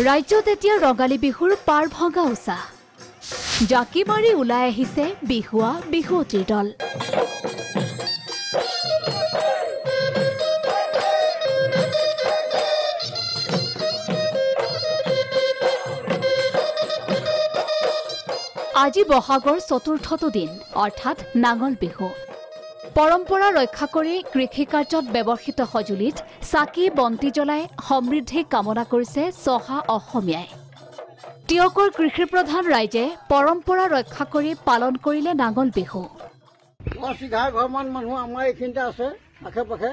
ৰাজ্যত এতিয়া ৰঙালী বিহুৰ পাৰ ভগা উচা জাকি মাৰি ওলাই আহিছে বিহুৱা বিহুৱতীৰ দল। আজি বহাগৰ চতুৰ্থটো দিন অৰ্থাৎ নাঙল বিহু। পৰম্পৰা ৰক্ষা কৰি কৃষি কাৰ্যত ব্যৱহৃত সঁজুলিত চাকি বন্তি জ্বলাই সমৃদ্ধি কামনা কৰিছে চহা অসমীয়াই। টিয়কৰ কৃষি প্ৰধান ৰাইজে পৰম্পৰা ৰক্ষা কৰি পালন কৰিলে নাঙল বিহু। 10-11 ঘৰমান মানুহ আমাৰ এইখিনিতে আছে আশে পাশে।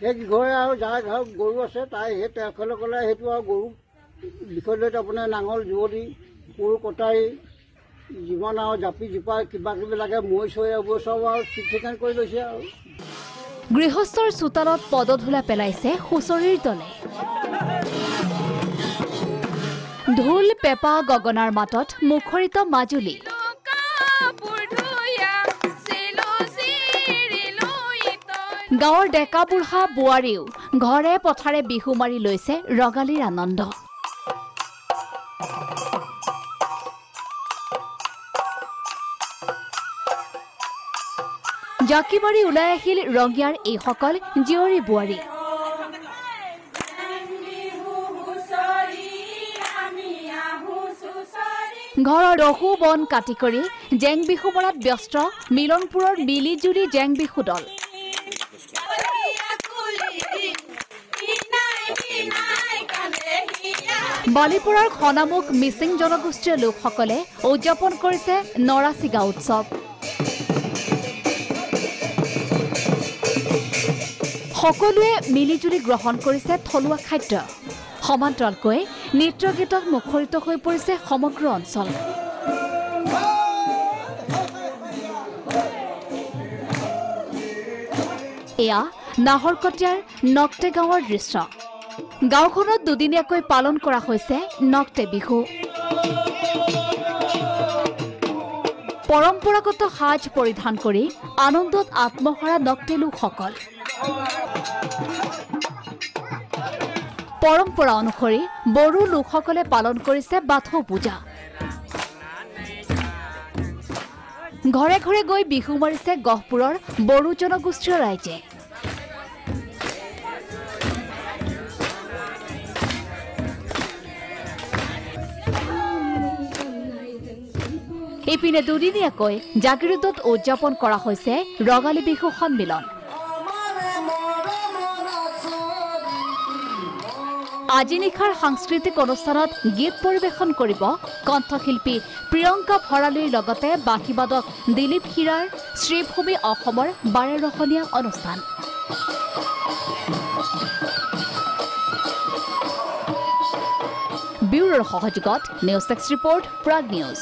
সেই ঘৰে আৰু যাৰ ঘৰ গৰু আছে তাই সেই তেখেতসকলে সেইটো আৰু গৰু বিষয়লৈ আপোনাৰ নাঙল যুৱলি কোৰ কটাৰী জীৱন আৰু জাপি জোপা কিবা কিবি লাগে মৈ চৈ এইবোৰ চব আৰু ঠিক ঠিকান কৰি লৈছে আৰু। গৃহস্থৰ চোতালত পদধূলা পেলাইছে হুঁচৰিৰ দলে। ঢোল পেঁপা গগনাৰ মাতত মুখৰিত মাজুলী। গাঁৱৰ ডেকা বুঢ়া বোৱাৰীও ঘৰে পথাৰে বিহু মাৰি লৈছে ৰঙালীৰ আনন্দ। জাকি মাৰি ওলাই আহিল ৰঙিয়াৰ এইসকল জীয়ৰী বোৱাৰী। ঘৰৰ ৰহু বন কাটি কৰি জেং বিহু মৰাত ব্যস্ত মিলনপুৰৰ মিলিজুলি জেং বিহু দল। বালিপুৰৰ খনামুখ মিচিং জনগোষ্ঠীয় লোকসকলে উদযাপন কৰিছে নৰাচিগা উৎসৱ। সকলোৱে মিলিজুলি গ্ৰহণ কৰিছে থলুৱা খাদ্য। সমান্তৰালকৈ নৃত্য গীতত মুখৰিত হৈ পৰিছে সমগ্ৰ অঞ্চল। এয়া নাহৰকটীয়াৰ নক্টে গাঁৱৰ দৃশ্য। গাঁওখনত দুদিনীয়াকৈ পালন কৰা হৈছে নক্টে বিহু। পৰম্পৰাগত সাজ পৰিধান কৰি আনন্দত আত্মহাৰা নক্টে লোকসকল। পৰম্পৰা অনুসৰি বড়ো লোকসকলে পালন কৰিছে বাথৌ পূজা। ঘৰে ঘৰে গৈ বিহু মাৰিছে গহপুৰৰ বড়ো জনগোষ্ঠীয় ৰাইজে। ইপিনে দুদিনীয়াকৈ জাগিৰোডত উদযাপন কৰা হৈছে ৰঙালী বিহু সন্মিলন। আজি নিশাৰ সাংস্কৃতিক অনুষ্ঠানত গীত পৰিৱেশন কৰিব কণ্ঠশিল্পী প্ৰিয়ংকা ভৰালীৰ লগতে বাঁহীবাদক দিলীপ হীৰাৰ শ্ৰীভূমি অসমৰ 12ৰহনীয়া অনুষ্ঠান। ব্যুৰোৰ সহযোগত নিউজ 6 ৰিপৰ্ট প্ৰাগ নিউজ।